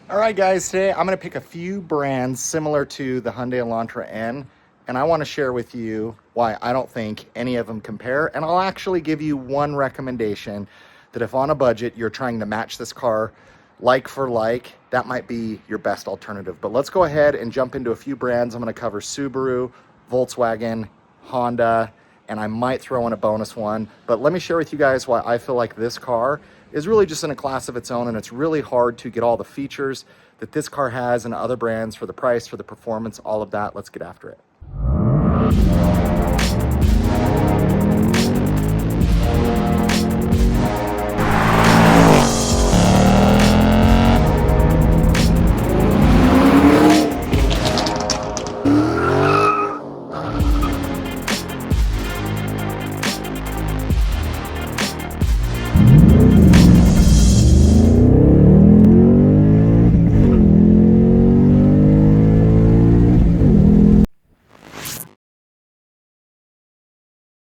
All right, guys, today I'm going to pick a few brands similar to the Hyundai Elantra N, and I want to share with you why I don't think any of them compare. And I'll actually give you one recommendation that if on a budget you're trying to match this car like for like, that might be your best alternative. But let's go ahead and jump into a few brands. I'm going to cover Subaru, Volkswagen, Honda, and I might throw in a bonus one. But let me share with you guys why I feel like this car is really just in a class of its own, and it's really hard to get all the features that this car has and other brands for the price, for the performance, all of that. Let's get after it.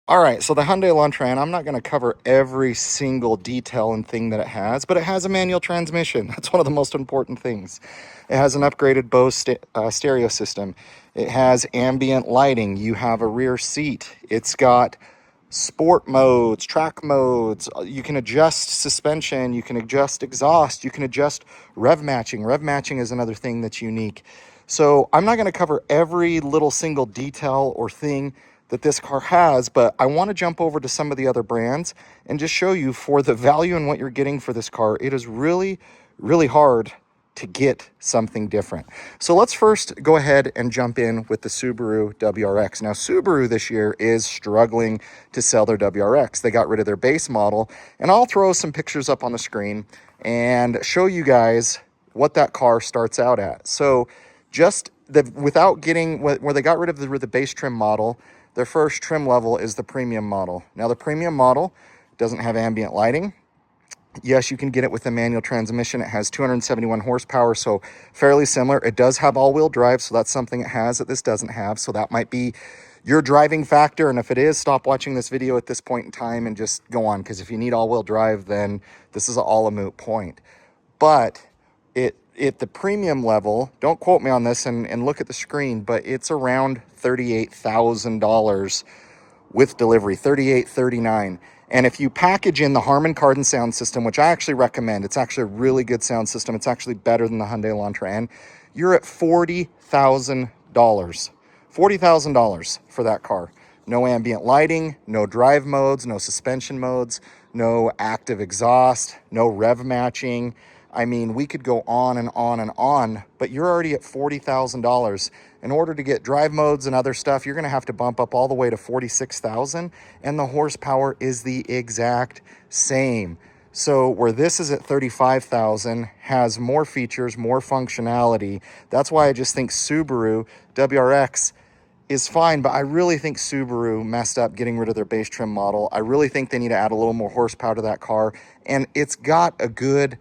All right, so the Hyundai Elantra N, I'm not going to cover every single detail and thing that it has, but it has a manual transmission. That's one of the most important things. It has an upgraded Bose stereo system. It has ambient lighting. You have a rear seat. It's got sport modes, track modes. You can adjust suspension. You can adjust exhaust. You can adjust rev matching. Rev matching is another thing that's unique. So I'm not going to cover every little single detail or thing that this car has, but I want to jump over to some of the other brands and just show you, for the value and what you're getting for this car, it is really, really hard to get something different. So let's first go ahead and jump in with the Subaru WRX. Now, Subaru this year is struggling to sell their WRX. They got rid of their base model, and I'll throw some pictures up on the screen and show you guys what that car starts out at. So just without getting where they got rid of the base trim model, their first trim level is the premium model. Now, the premium model doesn't have ambient lighting. Yes, you can get it with a manual transmission. It has 271 horsepower, so fairly similar. It does have all-wheel drive, so that's something it has that this doesn't have. So that might be your driving factor. And if it is, stop watching this video at this point in time and just go on, because if you need all-wheel drive, then this is all a moot point. But at the premium level, don't quote me on this and look at the screen, but it's around $38,000 with delivery, $38,000, $39,000. And if you package in the Harman Kardon sound system, which I actually recommend, it's actually a really good sound system. It's actually better than the Hyundai Elantra N. You're at $40,000. $40,000 for that car. No ambient lighting, no drive modes, no suspension modes, no active exhaust, no rev matching. I mean, we could go on and on and on, but you're already at $40,000. In order to get drive modes and other stuff, you're going to have to bump up all the way to $46,000, and the horsepower is the exact same. So where this is at $35,000, has more features, more functionality. That's why I just think Subaru WRX is fine, but I really think Subaru messed up getting rid of their base trim model. I really think they need to add a little more horsepower to that car, and it's got a good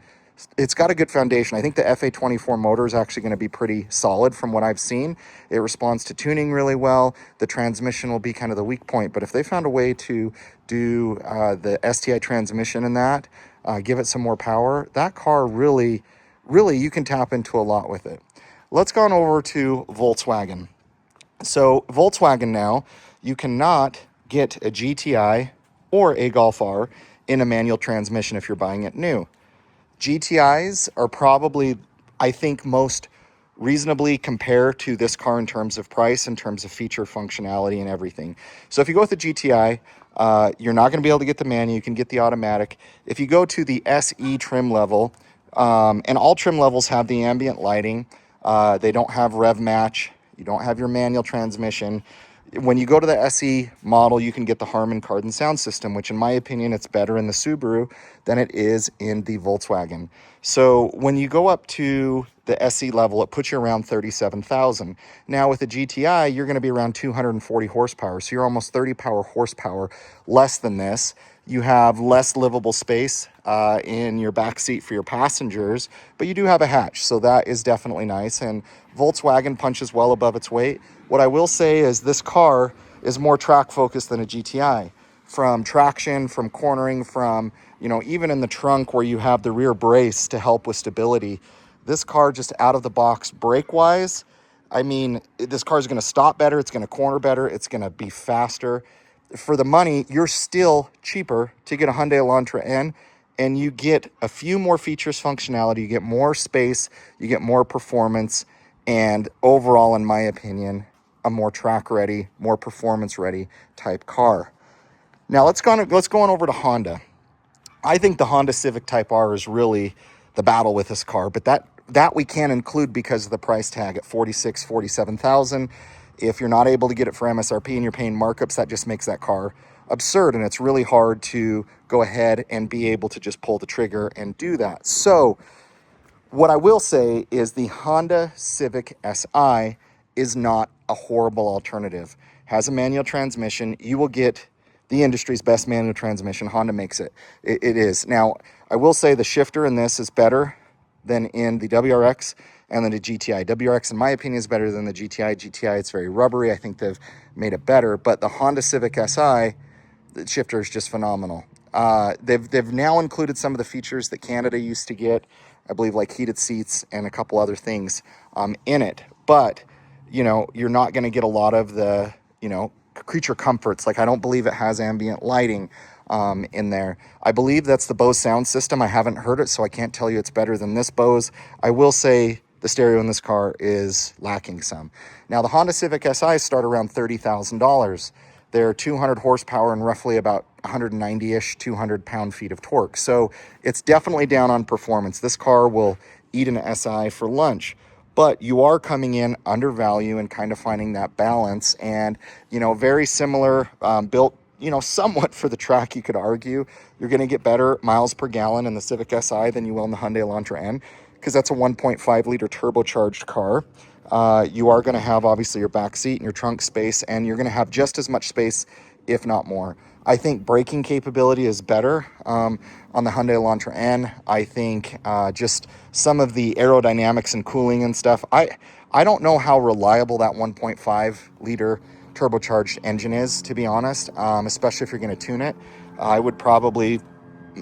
foundation. I think the FA24 motor is actually going to be pretty solid from what I've seen. It responds to tuning really well. The transmission will be kind of the weak point, but if they found a way to do the STI transmission in that, give it some more power, that car really, you can tap into a lot with it. Let's go on over to Volkswagen. So Volkswagen now, you cannot get a GTI or a Golf R in a manual transmission if you're buying it new. GTIs are probably, I think, most reasonably compare to this car in terms of price, in terms of feature functionality and everything. So if you go with the GTI, you're not going to be able to get the manual. You can get the automatic. If you go to the SE trim level, and all trim levels have the ambient lighting, they don't have rev match, you don't have your manual transmission. When you go to the SE model, you can get the Harman Kardon sound system, which in my opinion, it's better in the Subaru than it is in the Volkswagen. So when you go up to the SE level, it puts you around 37,000. Now with the GTI, you're going to be around 240 horsepower. So you're almost 30 horsepower less than this. You have less livable space in your back seat for your passengers, but you do have a hatch, so that is definitely nice. And Volkswagen punches well above its weight. What I will say is this car is more track focused than a GTI. From traction, from cornering, from, you know, even in the trunk where you have the rear brace to help with stability. This car just out of the box brake-wise, I mean, this car is going to stop better. It's going to corner better. It's going to be faster. For the money, you're still cheaper to get a Hyundai Elantra N, and you get a few more features, functionality. You get more space. You get more performance. And overall, in my opinion, a more track-ready, more performance-ready type car. Now, let's go on over to Honda. I think the Honda Civic Type R is really the battle with this car, but that we can include because of the price tag at 46, 47,000. If you're not able to get it for MSRP and you're paying markups, that just makes that car absurd, and it's really hard to go ahead and be able to just pull the trigger and do that. So what I will say is the Honda Civic Si is not a horrible alternative. Has a manual transmission. You will get the industry's best manual transmission. Honda makes it. It is. Now, I will say the shifter in this is better than in the WRX and then the GTI. WRX, in my opinion, is better than the GTI. GTI, it's very rubbery. I think they've made it better. But the Honda Civic Si, the shifter is just phenomenal. They've now included some of the features that Canada used to get, I believe, like heated seats and a couple other things in it. But, you know, you're not going to get a lot of the, you know, creature comforts. Like, I don't believe it has ambient lighting in there. I believe that's the Bose sound system. I haven't heard it, so I can't tell you it's better than this Bose. I will say the stereo in this car is lacking some. Now, the Honda Civic Si start around $30,000. They're 200 horsepower and roughly about 190-ish, 200 pound-feet of torque. So it's definitely down on performance. This car will eat an Si for lunch. But you are coming in under value and kind of finding that balance. And, you know, very similar, built, you know, somewhat for the track, you could argue. You're going to get better miles per gallon in the Civic Si than you will in the Hyundai Elantra N, because that's a 1.5-liter turbocharged car. You are going to have, obviously, your back seat and your trunk space, and you're going to have just as much space, if not more. I think braking capability is better on the Hyundai Elantra N. I think just some of the aerodynamics and cooling and stuff, I don't know how reliable that 1.5-liter turbocharged engine is, to be honest, especially if you're going to tune it. I would probably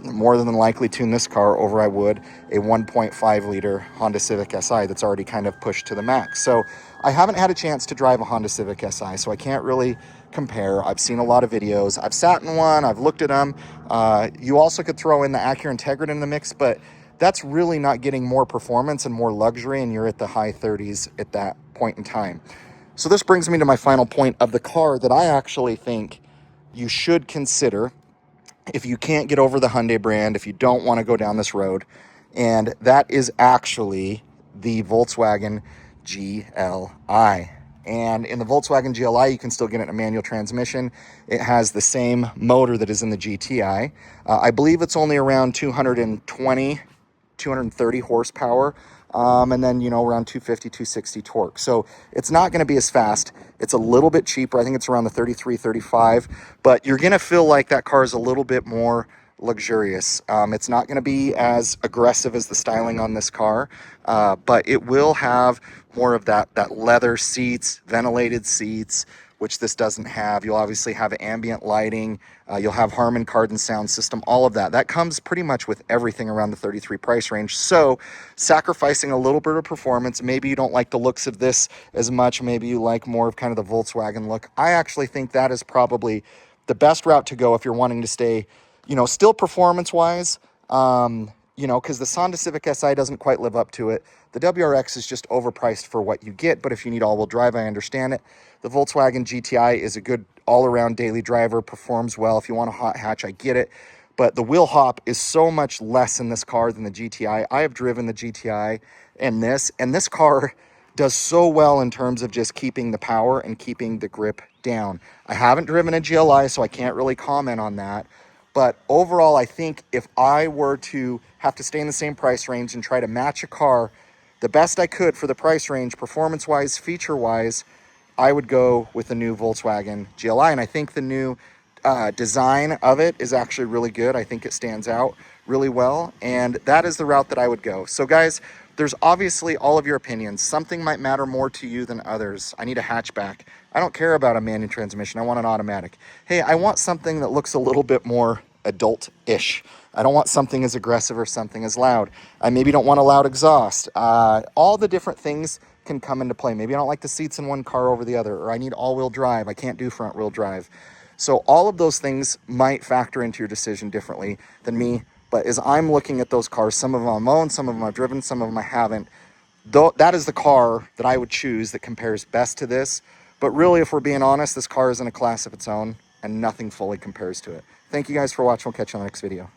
more than likely tune this car over I would a 1.5-liter Honda Civic Si that's already kind of pushed to the max. So I haven't had a chance to drive a Honda Civic Si, so I can't really compare. I've seen a lot of videos. I've sat in one. I've looked at them. You also could throw in the Acura Integra in the mix, but that's really not getting more performance and more luxury, and you're at the high 30s at that point in time. So this brings me to my final point of the car that I actually think you should consider if you can't get over the Hyundai brand, if you don't want to go down this road, and that is actually the Volkswagen GLI. And in the Volkswagen GLI, you can still get it in a manual transmission. It has the same motor that is in the GTI. I believe it's only around 220, 230 horsepower. And then, you know, around 250, 260 torque. So it's not going to be as fast. It's a little bit cheaper. I think it's around the 33, 35. But you're going to feel like that car is a little bit more luxurious. It's not going to be as aggressive as the styling on this car, but it will have more of that leather seats, ventilated seats, which this doesn't have. You'll obviously have ambient lighting. You'll have Harman Kardon sound system, all of that. That comes pretty much with everything around the 33 price range. So sacrificing a little bit of performance, maybe you don't like the looks of this as much. Maybe you like more of kind of the Volkswagen look. I actually think that is probably the best route to go if you're wanting to stay, you know, still performance-wise, you know, because the Honda Civic Si doesn't quite live up to it. The WRX is just overpriced for what you get, but if you need all-wheel drive, I understand it. The Volkswagen GTI is a good all-around daily driver, performs well. If you want a hot hatch, I get it. But the wheel hop is so much less in this car than the GTI. I have driven the GTI and this car does so well in terms of just keeping the power and keeping the grip down. I haven't driven a GLI, so I can't really comment on that. But overall, I think if I were to have to stay in the same price range and try to match a car the best I could for the price range, performance-wise, feature-wise, I would go with the new Volkswagen GLI. And I think the new design of it is actually really good. I think it stands out really well. And that is the route that I would go. So guys, there's obviously all of your opinions. Something might matter more to you than others. I need a hatchback. I don't care about a manual transmission. I want an automatic. Hey, I want something that looks a little bit more adult-ish. I don't want something as aggressive or something as loud. I maybe don't want a loud exhaust. All the different things can come into play. Maybe I don't like the seats in one car over the other, or I need all-wheel drive. I can't do front-wheel drive. So all of those things might factor into your decision differently than me. But as I'm looking at those cars, some of them I've owned, some of them I've driven, some of them I haven't, though, that is the car that I would choose that compares best to this. But really, if we're being honest, this car is in a class of its own and nothing fully compares to it. Thank you guys for watching. We'll catch you on the next video.